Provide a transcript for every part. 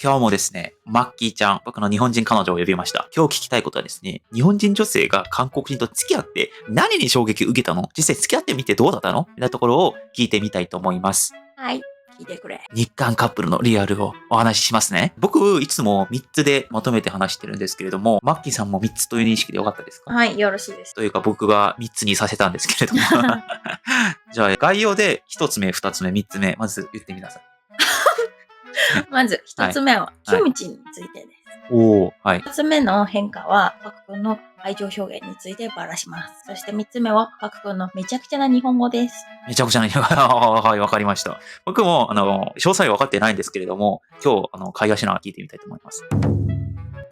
今日もですね、マッキーちゃん、僕の日本人彼女を呼びました。今日聞きたいことはですね、日本人女性が韓国人と付き合って何に衝撃を受けたの？実際付き合ってみてどうだったの？みたいなところを聞いてみたいと思います。はい、聞いてくれ。日韓カップルのリアルをお話ししますね。僕、いつも3つでまとめて話してるんですけれども、マッキーさんも3つという認識でよかったですか？はい、よろしいです。というか僕が3つにさせたんですけれども。じゃあ概要で1つ目、2つ目、3つ目、まず言ってみなさい。まず一つ目は、キムチについてです。おー、はい。二つ目の変化は、パク君の愛情表現についてばらします。そして三つ目は、パク君のめちゃくちゃな日本語です。めちゃくちゃなはい、わかりました。僕も、詳細は分かってないんですけれども、今日、会話しながら聞いてみたいと思います。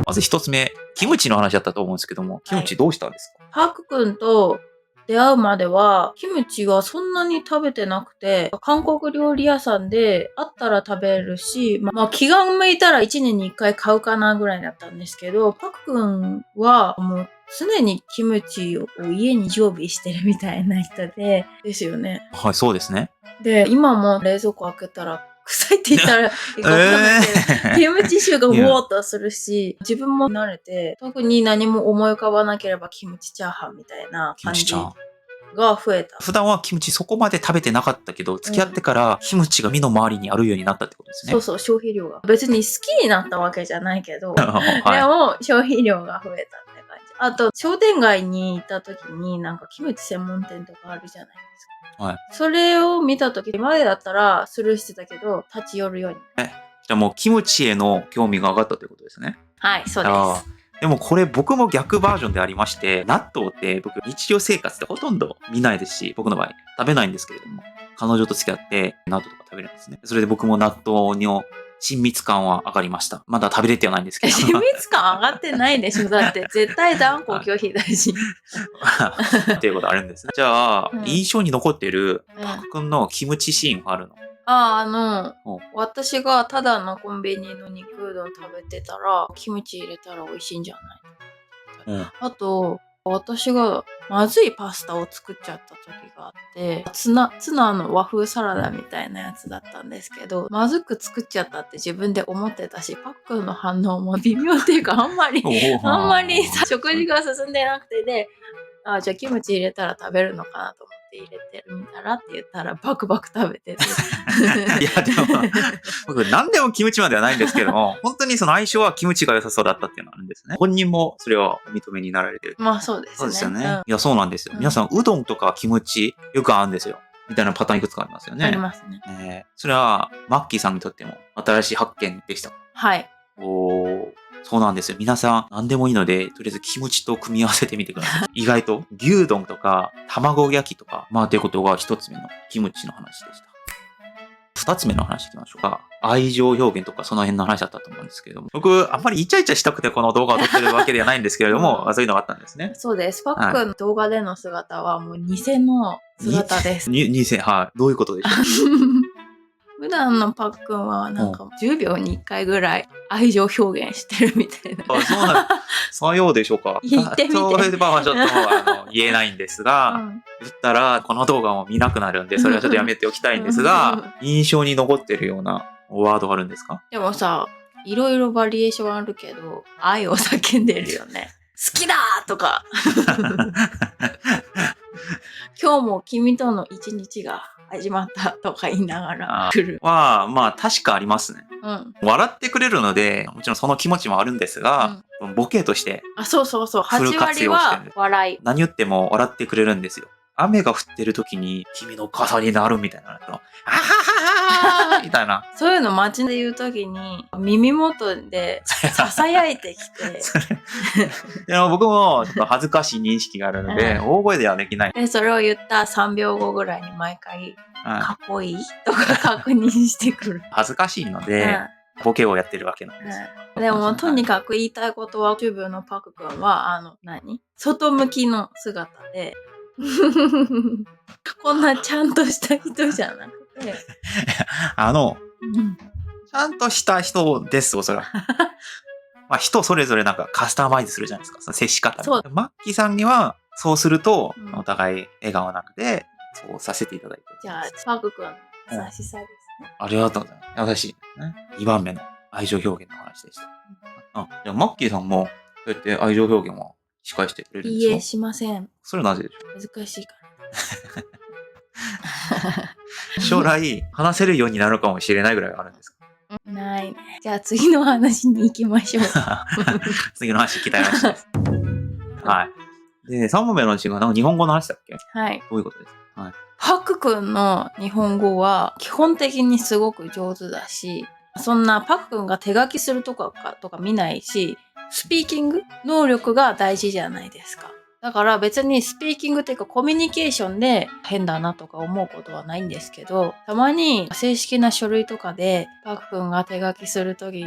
まず一つ目、キムチの話だったと思うんですけども、キムチどうしたんですか？パク君と出会うまでは、キムチはそんなに食べてなくて、韓国料理屋さんであったら食べるし、気が向いたら1年に1回買うかなぐらいだったんですけど、パク君はもう常にキムチを家に常備してるみたいな人ですよね。はい、そうですね。で、今も冷蔵庫開けたら、臭いって言ったらいいかわかんないけど、キムチ臭がウォーっとするし、自分も慣れて、特に何も思い浮かばなければキムチチャーハンみたいな感じが増えた。普段はキムチそこまで食べてなかったけど、付き合ってからキムチが身の回りにあるようになったってことですね。そうそう、消費量が。別に好きになったわけじゃないけど、はい、でも消費量が増えたって感じ。あと、商店街に行った時になんかキムチ専門店とかあるじゃないですか。はい。それを見た時、今までだったらスルーしてたけど、立ち寄るように。じゃあもうキムチへの興味が上がったということですね。はい、そうです。でもこれ僕も逆バージョンでありまして、納豆って僕日常生活でほとんど見ないですし、僕の場合食べないんですけれども、彼女と付き合って納豆とか食べるんですね。それで僕も納豆の親密感は上がりました。まだ食べれてはないんですけど。親密感上がってないでしょ。だって絶対断固拒否だし。っていうことあるんですね。じゃあ、印象に残っているパク君のキムチシーンはあるの？私がただのコンビニの肉うどん食べてたら、キムチ入れたら美味しいんじゃない？あと、私がまずいパスタを作っちゃった時があって、ツナの和風サラダみたいなやつだったんですけど、まずく作っちゃったって自分で思ってたし、パックの反応も微妙っていうか、あんまり食事が進んでなくてで、じゃあキムチ入れたら食べるのかなと思って入れてみたらって言ったらバクバク食べてて。いや、でも、僕何でもキムチまではないんですけども、本当にその相性はキムチが良さそうだったっていうのがあるんですね。本人もそれはお認めになられてる。まあそうですね。そうですよね。いや、そうなんですよ。皆さん、うどんとかキムチよくあるんですよ。みたいなパターンいくつかありますよね。ありますね。それは、マッキーさんにとっても新しい発見でしたか？はい。そうなんですよ。皆さん、何でもいいので、とりあえずキムチと組み合わせてみてください。意外と、牛丼とか、卵焼きとか、ということが一つ目のキムチの話でした。二つ目の話いきましょうか。愛情表現とかその辺の話だったと思うんですけれども。僕、あんまりイチャイチャしたくてこの動画を撮ってるわけではないんですけれども、そういうのがあったんですね。そうです。パックの動画での姿はもう偽の姿です。偽、はい。どういうことでしょう？普段のパックンはなんか10秒に1回ぐらい愛情表現してるみたいな。そうなんさようでしょうか。言ってみて。それはちょっと言えないんですが、言ったらこの動画も見なくなるんで、それはちょっとやめておきたいんですが、印象に残ってるようなワードがあるんですか？でもさ、いろいろバリエーションあるけど、愛を叫んでるよね。好きだーとか。今日も君との一日が始まったとか言いながら来る。まあ確かありますね。笑ってくれるので、もちろんその気持ちもあるんですが、ボケとして。そう。8割は笑い。何言っても笑ってくれるんですよ。雨が降ってる時に君の傘になるみたいな。あはははみたいな。そういうの街で言う時に耳元で囁いてきて。でも僕もちょっと恥ずかしい認識があるので、大声ではできない。で、それを言った3秒後ぐらいに毎回、かっこいいとか確認してくる。恥ずかしいので、ボケをやってるわけなんですよ。でも、とにかく言いたいことは、チューブのパク君は、外向きの姿で、こんなちゃんとした人じゃなくて。ちゃんとした人です、おそらく。人それぞれなんかカスタマイズするじゃないですか、その接し方。マッキーさんには、そうすると、お互い笑顔なくて、そうさせていただいて。じゃあ、パク君、優しさですね。ありがとうございます。優しいですね。2番目の愛情表現の話でした。じゃあマッキーさんも、そうやって愛情表現は司会してくれるんですか？いいえ、しません。それはなぜでしょ難しいかう？将来、話せるようになるかもしれないぐらいあるんですか？ら。ないね。じゃあ次の話に行きましょう。次の話聞きたい話です。はい。で、3問目の話が、なんか日本語の話だっけ？はい。どういうことですか？はい。パク君の日本語は基本的にすごく上手だし、そんなパク君が手書きするとか見ないし、スピーキング能力が大事じゃないですか。だから別にスピーキングっていうかコミュニケーションで変だなとか思うことはないんですけど、たまに正式な書類とかでパク君が手書きするとき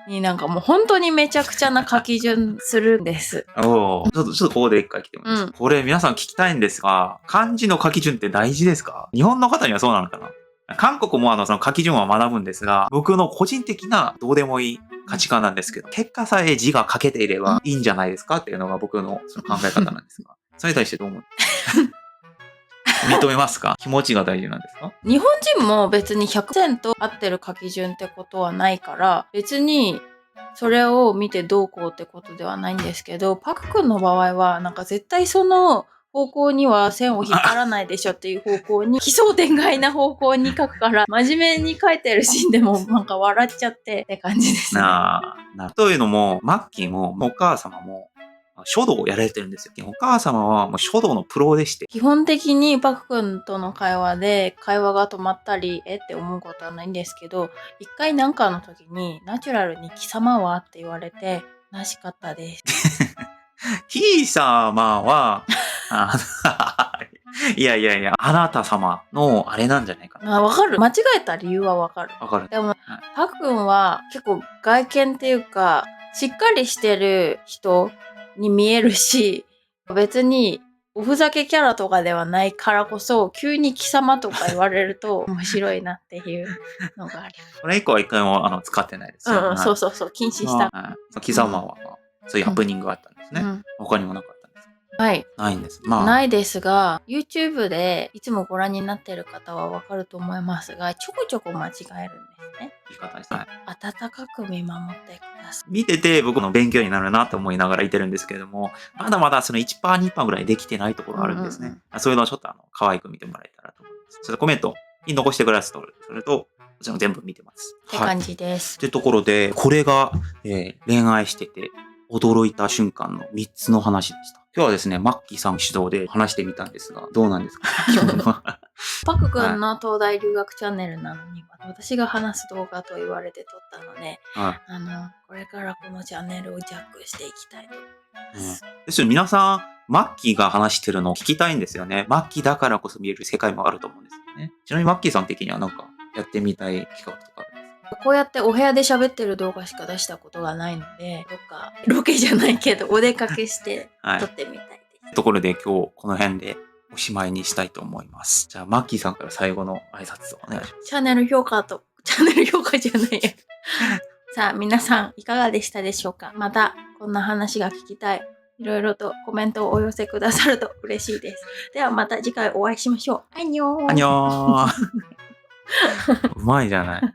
になんかもう本当にめちゃくちゃな書き順するんです。おー、ちょっとここで一回来てもいいですか？これ皆さん聞きたいんですが、漢字の書き順って大事ですか？日本の方にはそうなのかな？韓国もその書き順は学ぶんですが、僕の個人的などうでもいい価値観なんですけど、結果さえ字が書けていればいいんじゃないですかっていうのが僕のその考え方なんですが、それに対してどう思う？認めますか？気持ちが大事なんですか？日本人も別に 100% 合ってる書き順ってことはないから、別にそれを見てどうこうってことではないんですけど、パク君の場合はなんか絶対その方向には線を引っ張らないでしょっていう方向に、奇想天外な方向に書くから、真面目に書いてるシーンでもなんか笑っちゃってって感じですね。というのも、マッキーもお母様も書道をやられてるんですよ。お母様はもう書道のプロでして。基本的にパク君との会話で会話が止まったり、って思うことはないんですけど、一回なんかの時にナチュラルに貴様はって言われて、悲しかったです。貴様は、いや、あなた様のあれなんじゃないかな。わかる。間違えた理由はわかる。わかる。でも、パク君は結構外見っていうか、しっかりしてる人に見えるし、別におふざけキャラとかではないからこそ、急に貴様とか言われると面白いなっていうのがあります。これ以降は一回も使ってないですよ。そうそうそう、禁止した。貴様は、そういうハプニングがあったんですね。他にもなかったんですか？はい。ないんです。ないですが、YouTube でいつもご覧になっている方はわかると思いますが、ちょこちょこ間違えるんですね。言い方です。はい。温かく見守ってください。見てて僕の勉強になるなと思いながらいてるんですけれども、まだまだその 1%、2% ぐらいできてないところあるんですね。そういうのをちょっと可愛く見てもらえたらと思います。ちょっとコメントに残してくださると、それと、こちらも全部見てます。って感じです。ってところで、これが、恋愛してて驚いた瞬間の3つの話でした。今日はですね、マッキーさん主導で話してみたんですが、どうなんですか？パク君の東大留学チャンネルなのに、私が話す動画と言われて撮ったので、これからこのチャンネルをジャックしていきたいと思います。ですよ、皆さん、マッキーが話してるのを聞きたいんですよね。マッキーだからこそ見える世界もあると思うんですよね。ちなみにマッキーさん的にはなんかやってみたい企画とかあるんですか？こうやってお部屋で喋ってる動画しか出したことがないので、どっかロケじゃないけどお出かけして撮ってみたいです。ところで今日この辺でおしまいにしたいと思います。じゃあマッキーさんから最後の挨拶をお願いします。チャンネル評価じゃないや。さあ皆さんいかがでしたでしょうか？またこんな話が聞きたい。いろいろとコメントをお寄せくださると嬉しいです。ではまた次回お会いしましょう。アンニョー。アンニョー。うまいじゃない。